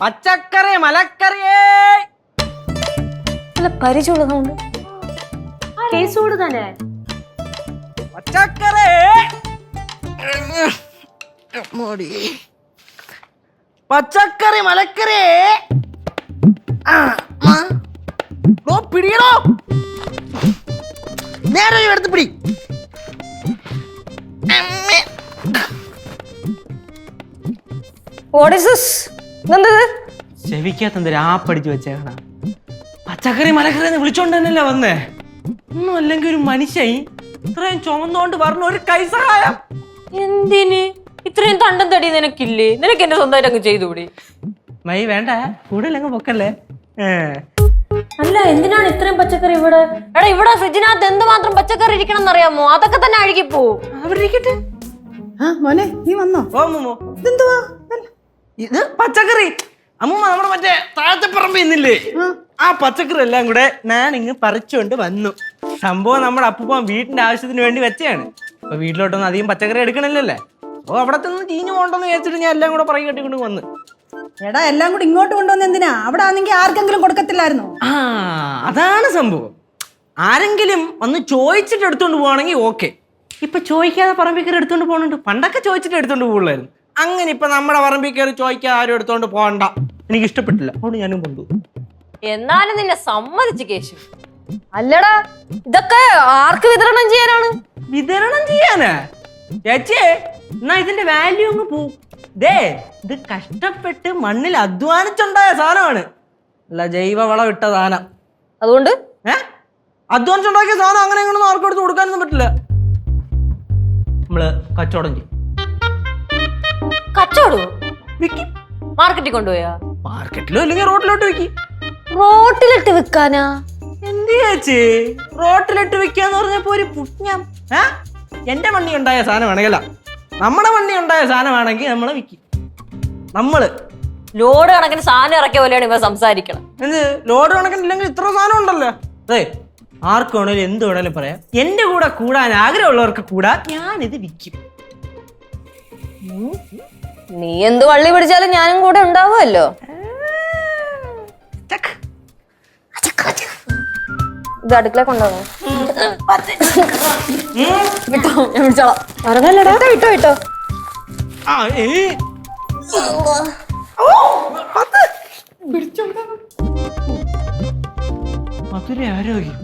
പച്ചക്കറി മലക്കറിയേ അല്ല പരിചയമുള്ളതുകൊണ്ട് കേസോട് തന്നെ പച്ചക്കറി പച്ചക്കറി മലക്കറി പിടിയടോ നേരെ എടുത്ത് പിടി ചെവിക്കകത്ത് ആപ്പടിച്ചു വെച്ചേക്കണ പച്ചക്കറി മലക്കറി എന്ന് വിളിച്ചോണ്ട് തന്നെയല്ലേ വന്നേ ഒന്നും അല്ലെങ്കിൽ ഒരു മനുഷ്യൻ ഇത്രയും ചുമന്നോണ്ട് പറഞ്ഞ ഒരു കൈ സഹായം എന്തിന് ഇത്രയും തണ്ടം തടി നിനക്കില്ലേ? നിനക്ക് എന്നെ സ്വന്തമായിട്ട് അങ്ങ് ചെയ്തുകൂടി? മൈ വേണ്ട കൂടുതലങ്ങ് പൊക്കല്ലേ. അല്ല എന്തിനാണ് ഇത്രയും പച്ചക്കറി ഇവിടെ? എടാ ഇവിടെ ഫ്രിഡ്ജിനകത്ത് എന്തുമാത്രം പച്ചക്കറി ഇരിക്കണം എന്നറിയാമോ? അതൊക്കെ തന്നെ അഴുകിപ്പോ. അവിടെ ഇരിക്കട്ടെ. മോനെ നീ വന്നോ? ഓ അമ്മൂമ്മോ, ഇതെന്തുവാ? ഇത് പച്ചക്കറി. അമ്മൂമ്മ നമ്മുടെ മറ്റേ താഴത്തെ പറമ്പ് ഇന്നില്ലേ, ആ പച്ചക്കറി എല്ലാം കൂടെ ഞാൻ ഇങ്ങ് പറിച്ചുകൊണ്ട് വന്നു. സംഭവം നമ്മുടെ അപ്പൂപ്പൻ വീട്ടിന്റെ ആവശ്യത്തിന് വേണ്ടി വെച്ചാണ്. അപ്പൊ വീട്ടിലോട്ടൊന്നും അധികം പച്ചക്കറി എടുക്കണില്ലല്ലേ, അപ്പൊ അവിടെ നിന്ന് ചീഞ്ഞു പോകണ്ടെന്ന് വിചാരിച്ചിട്ട് ഞാൻ എല്ലാം കൂടെ പറയും കെട്ടിക്കൊണ്ട് വന്ന്. എടാ എല്ലാം കൂടി ഇങ്ങോട്ട് കൊണ്ടുവന്ന് എന്തിനാ? അവിടെ ആണെങ്കിൽ ആർക്കെങ്കിലും കൊടുക്കത്തില്ലായിരുന്നോ? ആ അതാണ് സംഭവം. ആരെങ്കിലും ഒന്ന് ചോദിച്ചിട്ട് എടുത്തോണ്ട് പോവാണെങ്കിൽ ഓക്കെ. ഇപ്പൊ ചോദിക്കാതെ പറമ്പിൽ കയറി എടുത്തോണ്ട് പോകുന്നുണ്ട്. പണ്ടൊക്കെ ചോദിച്ചിട്ട് എടുത്തോണ്ട് പോകുള്ളായിരുന്നു. അങ്ങനെ ഇപ്പൊ നമ്മുടെ പറമ്പിൽ കയറി ചോദിക്കാതെ ആരും എടുത്തോണ്ട് പോകണ്ട. എനിക്ക് ഇഷ്ടപ്പെട്ടില്ല, അതുകൊണ്ട് ഞാനും കൊണ്ടുപോകും. എന്നാലും നിന്നെ സമ്മതിച്ചു കേശു. അല്ലടാ ഇതൊക്കെ ആർക്ക് വിതരണം ചെയ്യാനാണ്? വിതരണം ചെയ്യാനാ ചേച്ചിയെ? എന്നാ ഇതിന്റെ വാല്യൂ അങ്ങ് പോവും. ദേ ഇത് കഷ്ടപ്പെട്ട് മണ്ണിൽ അധ്വാനിച്ചുണ്ടായ സാധനമാണ്, അല്ല ജൈവവളം ഇട്ട സാധനം. അതുകൊണ്ട് അധ്വാനിച്ചുണ്ടാക്കിയ സാധനം അങ്ങനെ എങ്ങനെ ആർക്കും എടുത്ത് കൊടുക്കാനൊന്നും പറ്റില്ല. നമ്മള് കച്ചവടം ചെയ്യും. കച്ചവടോ? വിൽക്കും. മാർക്കറ്റിൽ കൊണ്ടുപോയാ? മാർക്കറ്റിലോ അല്ലെങ്കിൽ റോഡിലോട്ട് വിൽക്കും. റോട്ടിലിട്ട് വിൽക്കാനാ? എന്ത് ചേച്ചി റോട്ടിലിട്ട് വിൽക്കാന്ന് പറഞ്ഞപ്പോ ഒരു പുണ്യം. എന്റെ വണ്ടി ഉണ്ടായ സാധനമാണെങ്കിൽ, നമ്മുടെ വണ്ടി ഉണ്ടായ സാധനമാണെങ്കിൽ നമ്മളെ വിൽക്കും. നമ്മള് ലോഡ് കണക്കിന് സാധനം ഇറക്കിയ പോലെയാണ് ഇവ സംസാരിക്കണം. എന്ത് ലോഡ് കണക്കിനില്ലെങ്കിൽ ഇത്ര സാധനം ഉണ്ടല്ലോ. അതെ ആർക്ക് വേണേലും എന്ത് വേണേലും പറയാം. എന്റെ കൂടെ കൂടാൻ ആഗ്രഹമുള്ളവർക്ക് കൂടാ, ഞാനിത് വിൽക്കും. നീ എന്ത് വള്ളി പിടിച്ചാലും ഞാനും കൂടെ ഉണ്ടാവുമല്ലോ. ഇത് അടുക്കള കൊണ്ടുപോകണം. ഇറങ്ങല്ലടാ. വിട്ടോ വിട്ടോ. മധുര ആരോഗ്യം.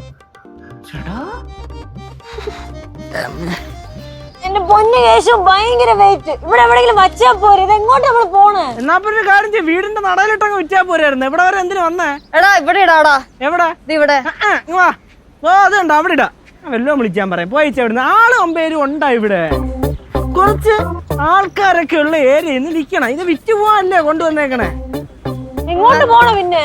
എന്റെ പൊന്നു കേശു ഭയങ്കര വെയിറ്റ്. ഇവിടെ എവിടെയെങ്കിലും വച്ചാ പോരെ. ഇത് എങ്ങോട്ട് നമ്മൾ പോണേ? എന്നാ ഒരു കാര്യം ചെയ്യ, വീടിന്റെ നടയിലിട്ടങ്ങ് വിറ്റാ പോരായിരുന്നു. ഇവിടെ വരെ എന്തിനു വന്നേ? എടാ ഇവിടെ ഇടാടാ. എവിടെ? ഇവിടെ. ഓ അതുണ്ട്, അവിടെ ഇടാ. വല്ലതും വിളിക്കാൻ പറയാം. പോയിച്ച ഇവിടുന്ന് ആളും അമ്പേരും ഉണ്ടാ. ഇവിടെ കുറച്ച് ആൾക്കാരൊക്കെ ഉള്ള ഏരിയ ഇന്ന് വിൽക്കണം. ഇത് വിറ്റ് പോവാനല്ലേ കൊണ്ടുവന്നേക്കണേ. എങ്ങോട്ട് പോണ പിന്നെ?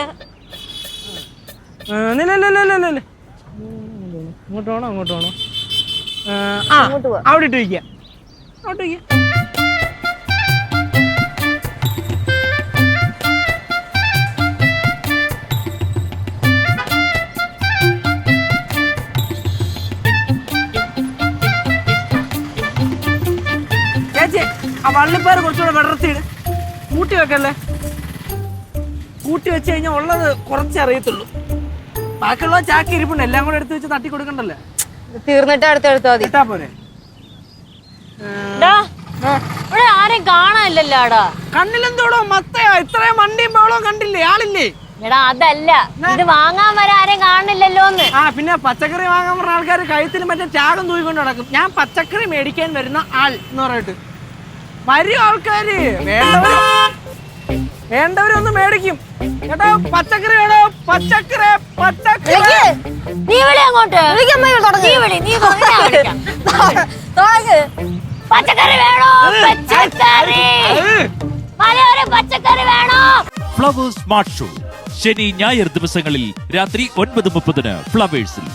ഇങ്ങോട്ട് പോണോ അങ്ങോട്ട് പോണോ? അവിടെ ഇട്ട് വയ്ക്കാം. അവിടെ വയ്ക്കാം. ചേച്ചി ആ വള്ളിപ്പയർ കുറച്ചുകൂടെ വിടർത്തിയിട്. കൂട്ടി വെക്കല്ലേ. കൂട്ടി വെച്ച് കഴിഞ്ഞാൽ ഉള്ളത് കുറച്ചേ അറിയത്തുള്ളൂ. ബാക്കിയുള്ള ചാക്കി ഇരിപ്പുണ്ട്, എല്ലാം കൂടെ എടുത്ത് വെച്ച് തട്ടി കൊടുക്കണ്ടല്ലേ. തീർന്നിട്ട് അടുത്തെടുത്താ മതി. ഇട്ടാ പോരെ. ഇവിടെ ആരെയും കാണാനില്ലല്ലോടാ. കണ്ണിലെന്തോടോ മത്തയാ? ഇത്രയും വണ്ടിയും ബഹളവും കണ്ടില്ലേ? ആളില്ലേ? എടാ അതല്ല, ഇത് വാങ്ങാൻ വരെ ആരെയും കാണുന്നില്ലല്ലോന്ന്. പിന്നെ പച്ചക്കറി വാങ്ങാൻ പറഞ്ഞ ആൾക്കാർ കഴുത്തിൽ മറ്റേ ചാകം തൂയിക്കൊണ്ട് നടക്കും. ഞാൻ പച്ചക്കറി മേടിക്കാൻ വരുന്ന ആൾ എന്ന് പറഞ്ഞിട്ട് വരും ആൾക്കാര്. വേണ്ടവരൊന്ന് മേടിക്കും കേട്ടോ. പച്ചക്കറി വേണോ? പച്ചക്കറി പച്ചക്കറി. നീ വിളി അങ്ങോട്ട്. നീ വിളി. നീ പച്ചക്കറി വേണോ? പച്ചക്കറി മലയോര പച്ചക്കറി വേണോ? ഫ്ലവേഴ്സ് സ്മാർട്ട് ഷോ ശനി ഞായർ ദിവസങ്ങളിൽ രാത്രി 9:30 ഫ്ലവേഴ്സിൽ.